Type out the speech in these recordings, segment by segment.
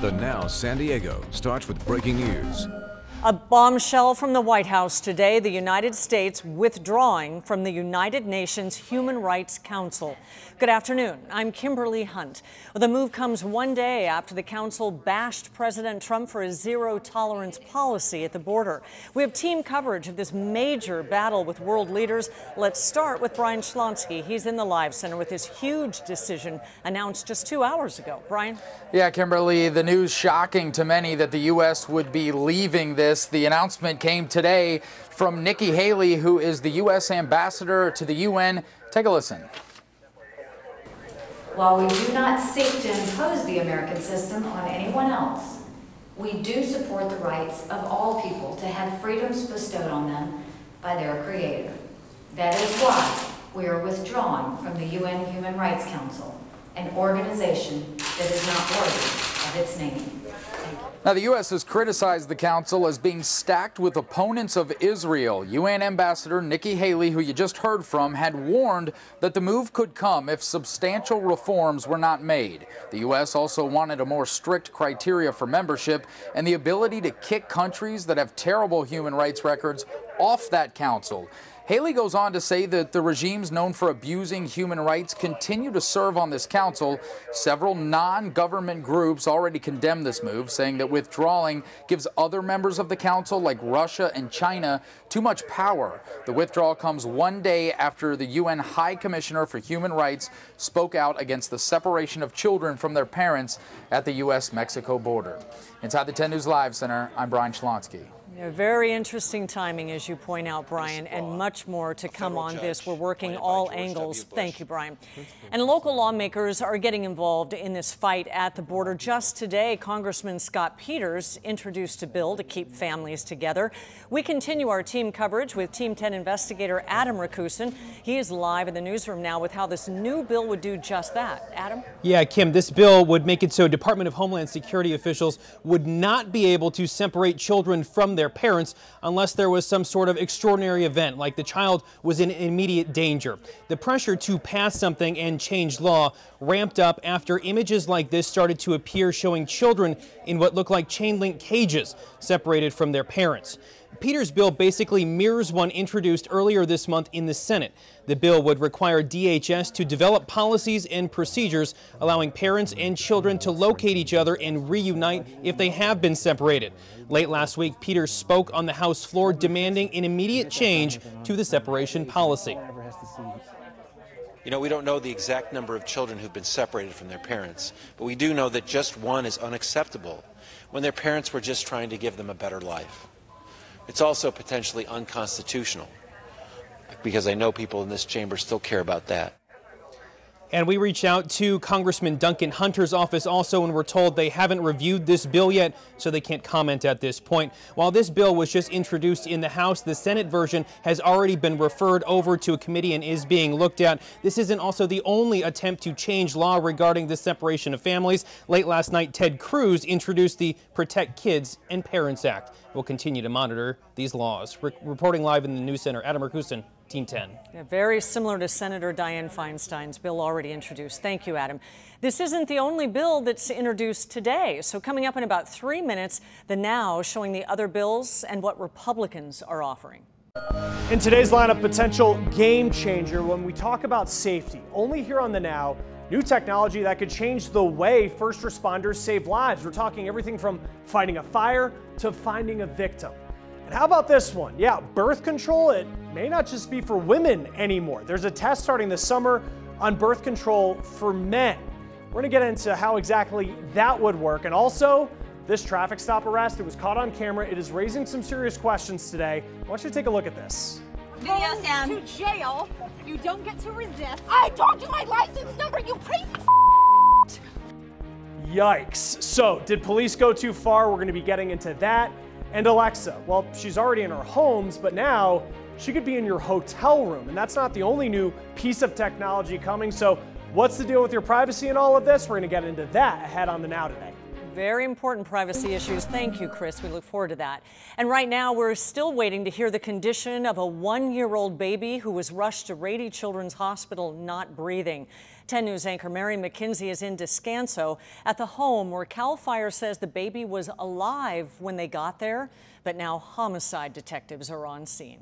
The Now San Diego starts with breaking news. A bombshell from the White House today, the United States withdrawing from the United Nations Human Rights Council. Good afternoon, I'm Kimberly Hunt. The move comes one day after the council bashed President Trump for his zero-tolerance policy at the border. We have team coverage of this major battle with world leaders. Let's start with Brian Schlonsky. He's in the Live Center with this huge decision announced just 2 hours ago. Brian? Yeah, Kimberly, the news shocking to many that the U.S. would be leaving this. The announcement came today from Nikki Haley, who is the U.S. ambassador to the UN. Take a listen. While we do not seek to impose the American system on anyone else, we do support the rights of all people to have freedoms bestowed on them by their Creator. That is why we are withdrawing from the UN Human Rights Council, an organization that is not worthy of its name. Now, the U.S. has criticized the council as being stacked with opponents of Israel. UN Ambassador Nikki Haley, who you just heard from, had warned that the move could come if substantial reforms were not made. The U.S. also wanted a more strict criteria for membership and the ability to kick countries that have terrible human rights records off that council. Haley goes on to say that the regimes known for abusing human rights continue to serve on this council. Several non-government groups already condemned this move, saying that withdrawing gives other members of the council, like Russia and China, too much power. The withdrawal comes one day after the UN High Commissioner for Human Rights spoke out against the separation of children from their parents at the U.S.-Mexico border. Inside the 10 News Live Center, I'm Brian Schlonsky. Very interesting timing, as you point out, Brian, and much more to come on this. We're working all angles. Thank you, Brian. And local lawmakers are getting involved in this fight at the border. Just today, Congressman Scott Peters introduced a bill to keep families together. We continue our team coverage with Team 10 investigator Adam Rakusin. He is live in the newsroom now with how this new bill would do just that. Adam? Yeah, Kim, this bill would make it so Department of Homeland Security officials would not be able to separate children from their parents unless there was some sort of extraordinary event, like the child was in immediate danger. The pressure to pass something and change law ramped up after images like this started to appear showing children in what looked like chain link cages separated from their parents. Peters' bill basically mirrors one introduced earlier this month in the Senate. The bill would require DHS to develop policies and procedures allowing parents and children to locate each other and reunite if they have been separated. Late last week, Peters spoke on the House floor demanding an immediate change to the separation policy. You know, we don't know the exact number of children who've been separated from their parents, but we do know that just one is unacceptable when their parents were just trying to give them a better life. It's also potentially unconstitutional, because I know people in this chamber still care about that. And we reached out to Congressman Duncan Hunter's office also, and we're told they haven't reviewed this bill yet, so they can't comment at this point. While this bill was just introduced in the House, the Senate version has already been referred over to a committee and is being looked at. This isn't also the only attempt to change law regarding the separation of families. Late last night, Ted Cruz introduced the Protect Kids and Parents Act. We'll continue to monitor these laws. Reporting live in the News Center, Adam Rakusin, Team 10. Yeah, very similar to Senator Dianne Feinstein's bill already introduced. Thank you, Adam. This isn't the only bill that's introduced today. So coming up in about 3 minutes, the Now showing the other bills and what Republicans are offering. In today's lineup, potential game changer when we talk about safety. Only here on the Now, new technology that could change the way first responders save lives. We're talking everything from fighting a fire to finding a victim. And how about this one? Yeah, birth control, it may not just be for women anymore. There's a test starting this summer on birth control for men. We're gonna get into how exactly that would work. And also, this traffic stop arrest, it was caught on camera. It is raising some serious questions today. I want you to take a look at this. Video, Sam. To jail. You don't get to resist. I told you my license number, you crazy Yikes. So, did police go too far? We're going to be getting into that. And Alexa, well, she's already in our homes, but now she could be in your hotel room. And that's not the only new piece of technology coming. So, what's the deal with your privacy and all of this? We're going to get into that ahead on the Now today. Very important privacy issues. Thank you, Chris. We look forward to that. And right now, we're still waiting to hear the condition of a 1-year-old baby who was rushed to Rady Children's Hospital not breathing. 10 News anchor Mary McKenzie is in Descanso at the home where CAL FIRE says the baby was alive when they got there, but now homicide detectives are on scene.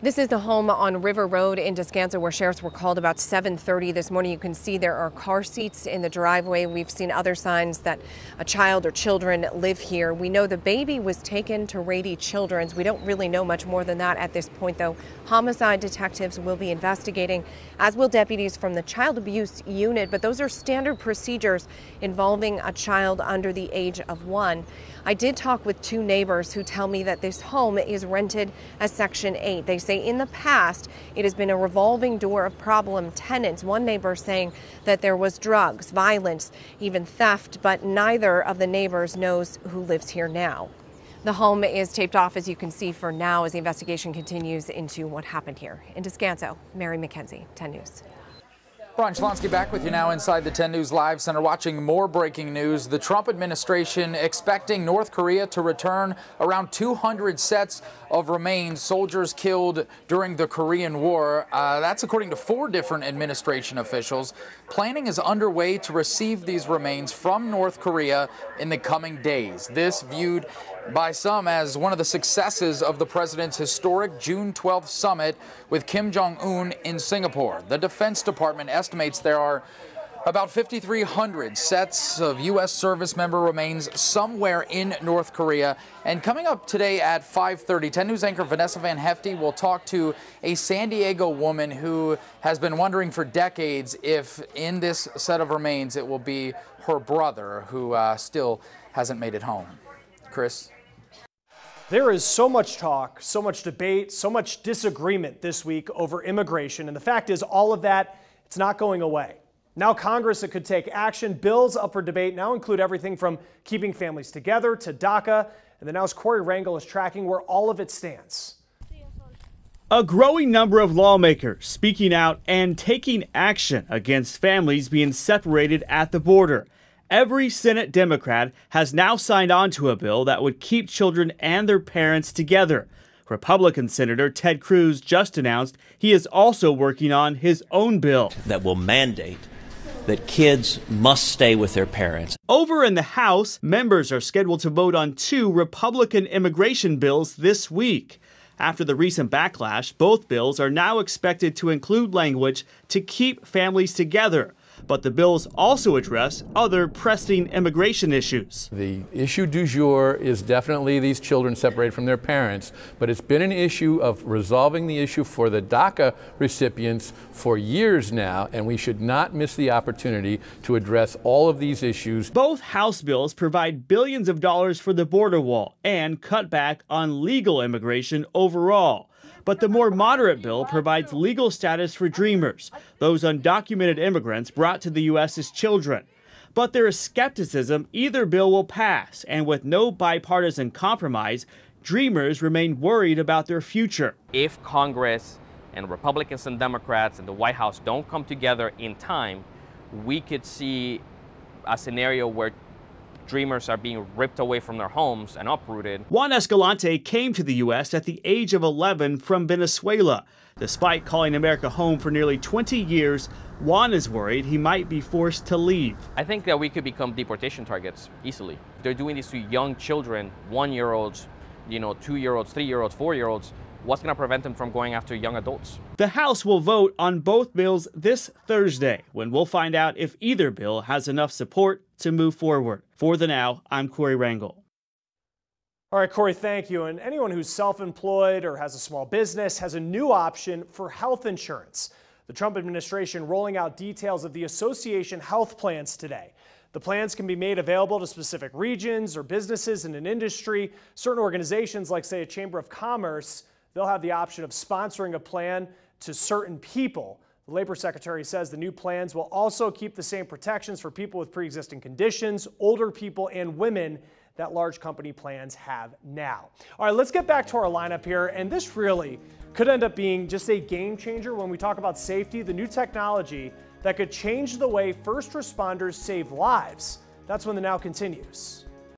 This is the home on River Road in Descanso where sheriffs were called about 7:30 this morning. You can see there are car seats in the driveway. We've seen other signs that a child or children live here. We know the baby was taken to Rady Children's. We don't really know much more than that at this point, though. Homicide detectives will be investigating, as will deputies from the child abuse unit. But those are standard procedures involving a child under the age of 1. I did talk with 2 neighbors who tell me that this home is rented as Section 8. They say in the past it has been a revolving door of problem tenants. One neighbor saying that there was drugs, violence, even theft, but neither of the neighbors knows who lives here now. The home is taped off, as you can see, for now as the investigation continues into what happened here. In Descanso, Mary McKenzie, 10 News. Ron Schlonsky back with you now inside the 10 News Live Center watching more breaking news. The Trump administration expecting North Korea to return around 200 sets of remains, soldiers killed during the Korean War. That's according to 4 different administration officials. Planning is underway to receive these remains from North Korea in the coming days. This viewed by some as one of the successes of the president's historic June 12th summit with Kim Jong-un in Singapore. The Defense Department estimates there are about 5,300 sets of U.S. service member remains somewhere in North Korea. And coming up today at 5:30, 10 News anchor Vanessa Van Hefty will talk to a San Diego woman who has been wondering for decades if in this set of remains it will be her brother who still hasn't made it home. Chris? There is so much talk, so much debate, so much disagreement this week over immigration. And the fact is, all of that, it's not going away. Now Congress could take action. Bills up for debate now include everything from keeping families together to DACA. And the Now's Corey Rangel is tracking where all of it stands. A growing number of lawmakers speaking out and taking action against families being separated at the border. Every Senate Democrat has now signed on to a bill that would keep children and their parents together. Republican Senator Ted Cruz just announced he is also working on his own bill that will mandate that kids must stay with their parents. Over in the House, members are scheduled to vote on 2 Republican immigration bills this week. After the recent backlash, both bills are now expected to include language to keep families together. But the bills also address other pressing immigration issues. The issue du jour is definitely these children separated from their parents, but it's been an issue of resolving the issue for the DACA recipients for years now, and we should not miss the opportunity to address all of these issues. Both House bills provide billions of dollars for the border wall and cut back on legal immigration overall. But the more moderate bill provides legal status for Dreamers, those undocumented immigrants brought to the U.S. as children. But there is skepticism either bill will pass, and with no bipartisan compromise, Dreamers remain worried about their future. If Congress and Republicans and Democrats and the White House don't come together in time, we could see a scenario where Dreamers are being ripped away from their homes and uprooted. Juan Escalante came to the U.S. at the age of 11 from Venezuela. Despite calling America home for nearly 20 years, Juan is worried he might be forced to leave. I think that we could become deportation targets easily. They're doing this to young children, 1-year-olds, 2-year-olds, 3-year-olds, 4-year-olds. What's going to prevent them from going after young adults? The House will vote on both bills this Thursday, when we'll find out if either bill has enough support to move forward. For the Now, I'm Corey Rangel. All right, Corey, thank you. And anyone who's self-employed or has a small business has a new option for health insurance. The Trump administration rolling out details of the association health plans today. The plans can be made available to specific regions or businesses in an industry. Certain organizations, like say a Chamber of Commerce, they'll have the option of sponsoring a plan to certain people. The Labor Secretary says the new plans will also keep the same protections for people with pre-existing conditions, older people, and women that large company plans have now. All right, let's get back to our lineup here. And this really could end up being just a game changer when we talk about safety, the new technology that could change the way first responders save lives. That's when the Now continues.